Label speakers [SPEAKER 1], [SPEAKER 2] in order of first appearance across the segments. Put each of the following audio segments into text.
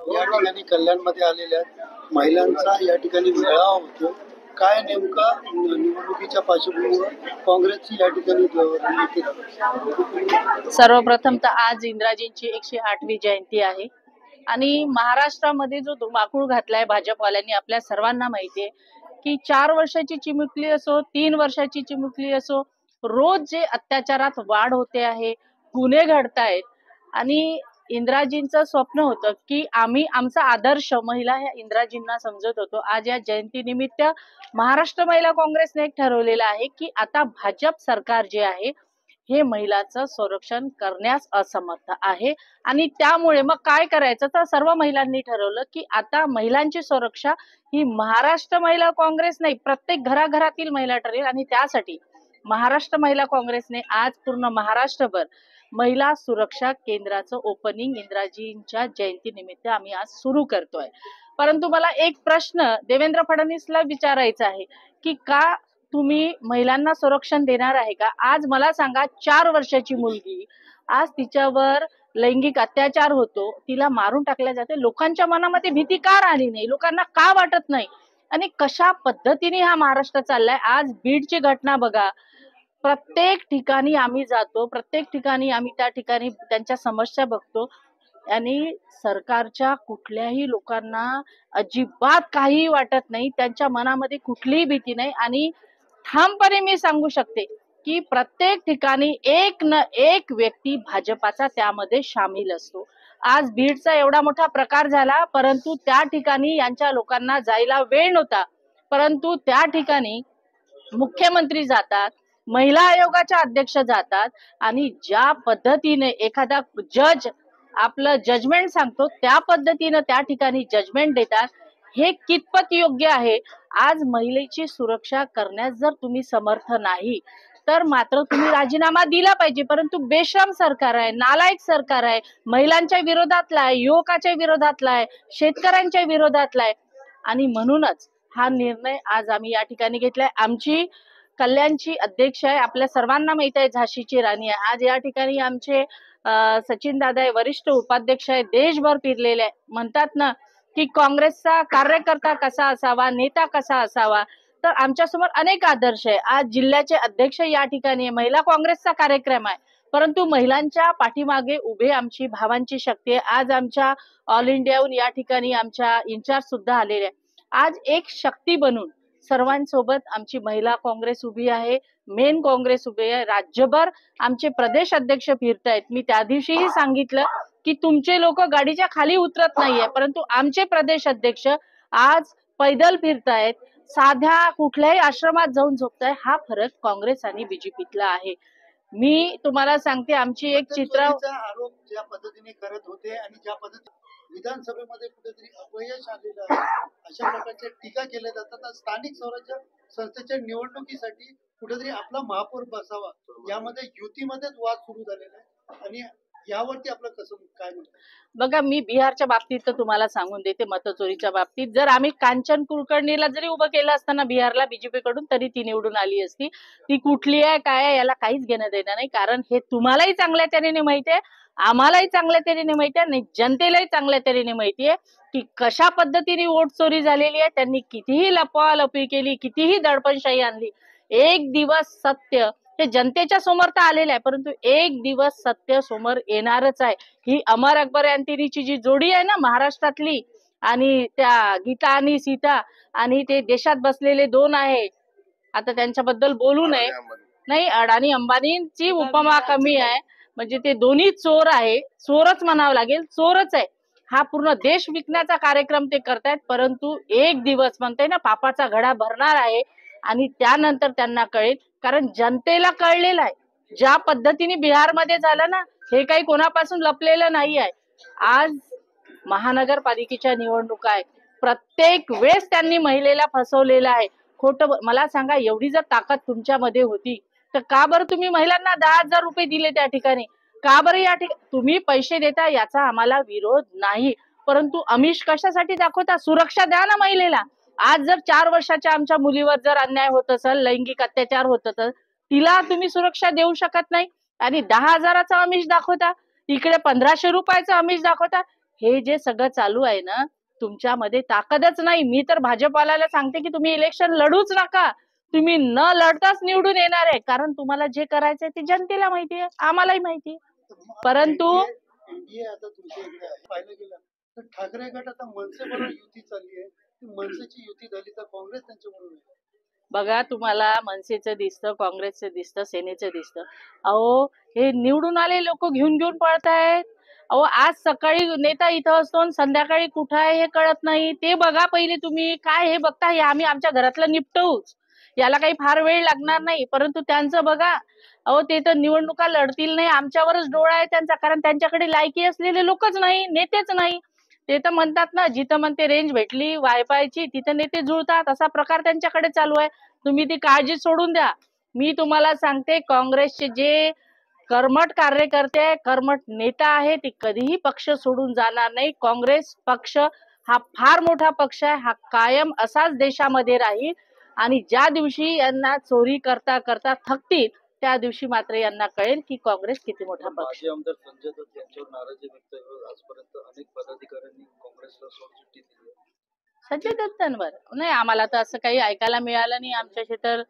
[SPEAKER 1] या ठिकाणी कल्याणमध्ये आलेल्या महिलांचा या ठिकाणी मेळावा होतो. काय नेमका निवडणुकीच्या पार्श्वभूमीवर काँग्रेसची या ठिकाणी रणनीती आहे?
[SPEAKER 2] सर्वप्रथम तर आज इंदिराजींची 108वी जयंती आहे आणि महाराष्ट्रामध्ये जो धुमाकूळ घातलाय भाजपवाल्यांनी आपल्या सर्वांना माहितीये की 4 वर्षाची चिमुकली असो 3 वर्षाची चिमुकली असो, रोज जे अत्याचारात वाढ होते आहे, गुन्हे घडतायत आणि इंदिराजींचं स्वप्न होतं की आम्ही आमचा आदर्श महिला ह्या इंदिराजींना समजत होतो. आज या जयंतीनिमित्त महाराष्ट्र महिला काँग्रेसने एक ठरवलेलं आहे की आता भाजप सरकार जे आहे हे महिलांचं संरक्षण करण्यास असमर्थ आहे आणि त्यामुळे मग काय करायचं, तर सर्व महिलांनी ठरवलं की आता महिलांची सुरक्षा ही महाराष्ट्र महिला काँग्रेस नाही, प्रत्येक घराघरातील महिला ठरेल आणि त्यासाठी महाराष्ट्र महिला काँग्रेसने आज पूर्ण महाराष्ट्रभर महिला सुरक्षा केंद्राचं ओपनिंग इंदिराजींच्या जयंतीनिमित्त आम्ही आज सुरू करतोय. परंतु मला एक प्रश्न देवेंद्र फडणवीसला विचारायचा आहे की का तुम्ही महिलांना संरक्षण देणार आहे का? आज मला सांगा, 4 वर्षाची मुलगी, आज तिच्यावर लैंगिक अत्याचार होतो, तिला मारून टाकल्या जाते, लोकांच्या मनामध्ये भीती का राहिली नाही? लोकांना का वाटत नाही? आणि कशा पद्धतीने हा महाराष्ट्र चाललाय? आज बीडची घटना बघा, प्रत्येक ठिकाणी आम्ही जातो, प्रत्येक ठिकाणी आम्ही त्या ठिकाणी त्यांच्या समस्या बघतो आणि सरकारच्या कुठल्याही लोकांना अजिबात काही वाटत नाही, त्यांच्या मनामध्ये कुठलीही भीती नाही आणि ठामपणे मी सांगू शकते की प्रत्येक ठिकाणी एक न एक व्यक्ती भाजपाचा त्यामध्ये सामील असतो. आज बीडचा एवढा मोठा प्रकार झाला, परंतु त्या ठिकाणी यांच्या लोकांना जायला वेळ नव्हता, परंतु त्या ठिकाणी मुख्यमंत्री जातात, महिला आयोगाच्या अध्यक्ष जातात आणि ज्या पद्धतीने एखादा जज आपलं जजमेंट सांगतो त्या पद्धतीने त्या ठिकाणी जजमेंट देतात. हे कितपत योग्य आहे? आज महिलेची सुरक्षा करण्यास जर तुम्ही समर्थ नाही तर मात्र तुम्ही राजीनामा दिला पाहिजे, परंतु बेशरम सरकार आहे, नालायक सरकार आहे, महिलांच्या विरोधातला आहे, युवकाच्या विरोधातला आहे, शेतकऱ्यांच्या विरोधातला आहे आणि म्हणूनच हा निर्णय आज आम्ही या ठिकाणी घेतलाय. आमची कल्याणची अध्यक्ष आहे, आपल्या सर्वांना माहित आहे, झाशीची राणी आहे. आज या ठिकाणी आमचे सचिन दादा आहे, वरिष्ठ उपाध्यक्ष आहे, देशभर फिरलेले आहे. म्हणतात ना की काँग्रेसचा कार्यकर्ता कसा असावा, नेता कसा असावा, तर आमच्यासमोर अनेक आदर्श आहे. आज जिल्ह्याचे अध्यक्ष या ठिकाणी आहे, महिला काँग्रेसचा कार्यक्रम आहे, परंतु महिलांच्या पाठीमागे उभे आमची भावांची शक्ती आहे. आज आमच्या ऑल इंडियाहून या ठिकाणी आमच्या इंचार्ज सुद्धा आलेले आहे. आज एक शक्ती बनून सर्वांसोबत आमची महिला काँग्रेस उभी आहे, मेन काँग्रेस उभी आहे. राज्यभर आमचे प्रदेश अध्यक्ष फिरतायत. मी त्या दिवशीही सांगितलं की तुमचे लोक गाडीच्या खाली उतरत नाहीये, परंतु आमचे प्रदेश अध्यक्ष आज पैदल फिरतायत, साध्या कुठल्याही आश्रमात जाऊन झोपताय. हा फरक काँग्रेस आणि बीजेपीतला आहे. मी तुम्हाला सांगते, आमची एक चित्र
[SPEAKER 1] आरोप ज्या पद्धतीने करत होते आणि ज्या पद्धतीने विधानसभेमध्ये कुठेतरी अपयश आलेलं आहे, अशा प्रकारच्या टीका केल्या जातात. स्थानिक स्वराज्य संस्थेच्या निवडणुकीसाठी कुठेतरी आपला महापौर बसावा, यामध्ये युतीमध्येच वाद सुरू झालेला आहे आणि यावरती आपलं कसं काय म्हणतं?
[SPEAKER 2] बघा, मी बिहारच्या बाबतीत तर तुम्हाला सांगून देते, मतचोरीच्या बाबतीत जर आम्ही कांचन कुलकर्णीला जरी उभं केलं असताना बिहारला बीजेपीकडून, तरी ती निवडून आली असती. ती कुठली आहे काय आहे याला काहीच घेणं देणं नाही, कारण हे तुम्हालाही चांगल्या तऱ्हेने माहिती आहे, आम्हालाही चांगल्या तऱ्हेने माहिती आहे आणि जनतेलाही चांगल्या तऱ्हेने माहिती आहे की कशा पद्धतीने वोट चोरी झालेली आहे. त्यांनी कितीही लपवालपवी केली, कितीही दडपणशाही आणली, एक दिवस सत्य ते जनतेच्या समोर तर आलेलं आहे, परंतु एक दिवस सत्य समोर येणारच आहे. ही अमर अकबर अँथनीची जी जोडी आहे ना महाराष्ट्रातली, आणि त्या गीता आणि सीता, आणि ते देशात बसलेले 2 आहे, आता त्यांच्याबद्दल बोलू नये, नाही, अडाणी अंबानींची उपमा कमी आहे. म्हणजे ते दोन्ही चोर आहे, चोरच म्हणावं लागेल, चोरच आहे. हा पूर्ण देश विकण्याचा कार्यक्रम ते करतायत, परंतु एक दिवस म्हणते ना पापाचा घडा भरणार आहे आणि त्यानंतर त्यांना कळेल, कारण जनतेला कळलेलं आहे ज्या पद्धतीने बिहारमध्ये झालं ना, हे काही कोणापासून लपलेलं नाही आहे. आज महानगरपालिकेच्या निवडणुका आहे, प्रत्येक वेळेस त्यांनी महिलेला फसवलेलं आहे. खोटं मला सांगा, एवढी जर ताकद तुमच्यामध्ये होती तर का बरं तुम्ही महिलांना 10,000 रुपये दिले त्या ठिकाणी? का बरं या ठिकाणी तुम्ही पैसे देता, याचा आम्हाला विरोध नाही, परंतु आमिष कशासाठी दाखवता? सुरक्षा द्या ना महिलेला. आज जर 4 वर्षाच्या आमच्या मुलीवर जर अन्याय होत असेल, लैंगिक अत्याचार होत असेल, तिला तुम्ही सुरक्षा देऊ शकत नाही आणि 10,000चा आमिष दाखवता, इकडे 1,500 रुपयाचा आमिष दाखवता. हे जे सगळं चालू आहे ना, तुमच्यामध्ये ताकदच नाही. मी तर भाजपवाल्याला सांगते की तुम्ही इलेक्शन लढूच नका. तुम्ही न लढताच निवडून येणार आहे. कारण तुम्हाला जे करायचंय ते जनतेला माहितीये, आम्हालाही माहितीये. परंतु
[SPEAKER 1] एनडीए आता तुमच्या इकडे आहे. पाहिलं गेलं तर ठाकरे गट आता मनसेबरोबर युती चालली आहे. मनसेची युती झाली तर काँग्रेस त्यांच्याबरोबर आहे.
[SPEAKER 2] बघा, तुम्हाला मनसेचं दिसतं, काँग्रेसचं दिसतं, सेनेचं दिसतं. अहो, हे निवडून आले लोक घेऊन घेऊन पळतायत. अहो, आज सकाळी नेता इथं असतो आणि संध्याकाळी कुठं आहे हे कळत नाही. ते बघा पहिले तुम्ही. काय हे बघता, हे आम्ही आमच्या घरातलं निपटवूच, याला काही फार वेळ लागणार नाही. परंतु त्यांचं बघा, अहो ते तर निवडणुका लढतील नाही, आमच्यावरच डोळा आहे त्यांचा. कारण त्यांच्याकडे लायकी असलेले लोकच नाही, नेतेच नाही. ते तर म्हणतात ना, जिथं म्हणते रेंज भेटली वायफायची तिथं नेते जुळतात, असा प्रकार त्यांच्याकडे चालू आहे. तुम्ही ती काळजी सोडून द्या. मी तुम्हाला सांगते, काँग्रेसचे जे कर्मठ कार्यकर्ते आहे, कर्मठ नेता आहे, ते कधीही पक्ष सोडून जाणार नाही. काँग्रेस पक्ष हा फार मोठा पक्ष आहे. हा कायम असाच देशामध्ये राहील. आणि ज्या दिवशी यांना चोरी करता करता थकतील, त्या दिवशी मात्र यांना कळेल की काँग्रेस किती मोठा पक्ष.
[SPEAKER 3] माजी आमदार संजय दत्त यांच्यावर नाराजी व्यक्त करत आजपर्यंत अनेक पदाधिकाऱ्यांनी काँग्रेसला सोडचिठ्ठी दिली आहे.
[SPEAKER 2] संजय दत्तांवर नाही, आम्हाला तर असं काही ऐकायला मिळालं नाही. आमच्याशी तर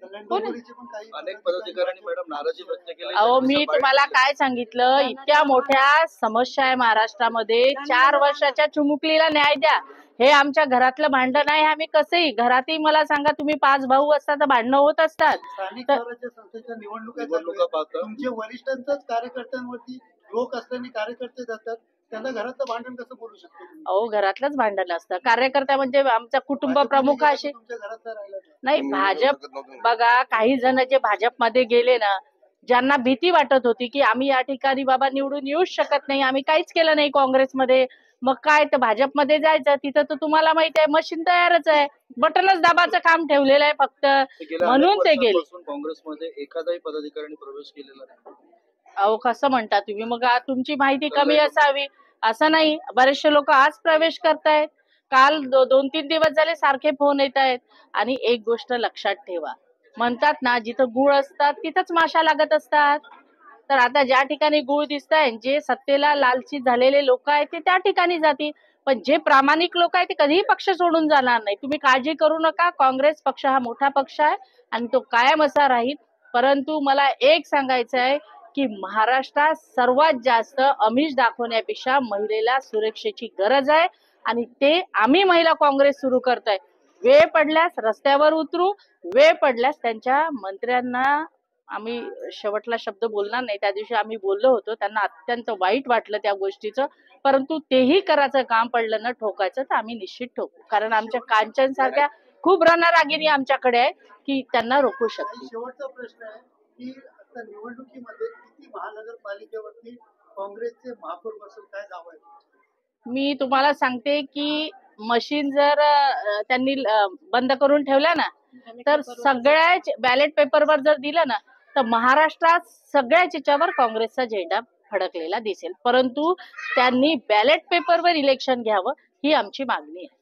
[SPEAKER 1] डोंबिवलीचे पण काही
[SPEAKER 3] अनेक पदाधिकाऱ्यांनी मॅडम नाराजी व्यक्त केली.
[SPEAKER 2] अहो, मी तुम्हाला काय सांगितलं, इतक्या मोठ्या समस्या आहे महाराष्ट्रामध्ये. 4 वर्षाच्या चिमुकलीला न्याय द्या, हे आमच्या घरातलं भांडण आहे. आम्ही कसंही घरातही, मला सांगा, तुम्ही 5 भाऊ असतात तर भांडणं होत असतात.
[SPEAKER 1] स्थानिक स्वराज्य संस्थेच्या निवडणुका
[SPEAKER 3] पाहता
[SPEAKER 1] तुमचे वरिष्ठांचाच कार्यकर्त्यांवरती रोख असल्याने कार्यकर्ते जातात, त्यांना घरातलं भांडण कसं बोलू शकतो तुम्ही?
[SPEAKER 2] अहो, घरातलंच भांडण असतं. कार्यकर्ता म्हणजे आमचा कुटुंब प्रमुख असे
[SPEAKER 1] तुमच्या घरातलं राहिलं तर.
[SPEAKER 2] नाही. भाजप बघा, काही जण जे भाजपमध्ये गेले ना, ज्यांना भीती वाटत होती की आम्ही या ठिकाणी बाबा निवडून येऊच शकत नाही, आम्ही काहीच केलं नाही काँग्रेसमध्ये, मग काय तर भाजपमध्ये जायचं. तिथं तर तुम्हाला माहिती आहे, मशीन तयारच आहे, बटनच दाबाचं काम ठेवलेलं आहे फक्त, म्हणून ते गेले.
[SPEAKER 3] काँग्रेसमध्ये एखादाही पदाधिकाऱ्यांनी प्रवेश केलेला नाही.
[SPEAKER 2] अहो, कसं म्हणता तुम्ही? मग तुमची माहिती कमी असावी असं नाही. बरेचसे लोक आज प्रवेश करतायत. काल 2-3 दिवस झाले सारखे फोन येत आहेत. आणि एक गोष्ट लक्षात ठेवा, म्हणतात ना, जिथं गुळ असतात तिथंच माशा लागत असतात. तर आता ज्या ठिकाणी गुळ दिसताय, जे सत्तेला लालची झालेले लोक आहेत ते त्या ठिकाणी जातील. पण जे प्रामाणिक लोक आहेत ते कधीही पक्ष सोडून जाणार नाही. तुम्ही काळजी करू नका. काँग्रेस पक्ष हा मोठा पक्ष आहे आणि तो कायम असा राहील. परंतु मला एक सांगायचं आहे की महाराष्ट्रात सर्वात जास्त आमिष दाखवण्यापेक्षा महिलेला सुरक्षेची गरज आहे. आणि ते आम्ही महिला काँग्रेस सुरू करतोय. वेळ पडल्यास रस्त्यावर उतरू, वेळ पडल्यास त्यांच्या मंत्र्यांना आम्ही शेवटला शब्द बोलणार नाही. त्या दिवशी आम्ही बोललो होतो, त्यांना अत्यंत वाईट वाटलं त्या गोष्टीचं. परंतु तेही करायचं काम पडलं ना ठोकायचं, तर आम्ही निश्चित ठोकू. कारण आमच्या कांचन सारख्या खूप रणरागिणी आमच्याकडे आहे की त्यांना रोखू शकतो.
[SPEAKER 1] शेवटचा प्रश्न आहे की आता निवडणुकीमध्ये किती महानगरपालिकेवरती काँग्रेसचे महापौर बसेल, काय दावा आहे?
[SPEAKER 2] मी तुम्हाला सांगते की मशीन जर त्यांनी बंद करून ठेवल्या ना, तर सगळ्याच बॅलेट पेपरवर जर दिलं ना, तर महाराष्ट्रात सगळ्याच याच्यावर काँग्रेसचा झेंडा फडकलेला दिसेल. परंतु त्यांनी बॅलेट पेपरवर इलेक्शन घ्यावं, ही आमची मागणी आहे.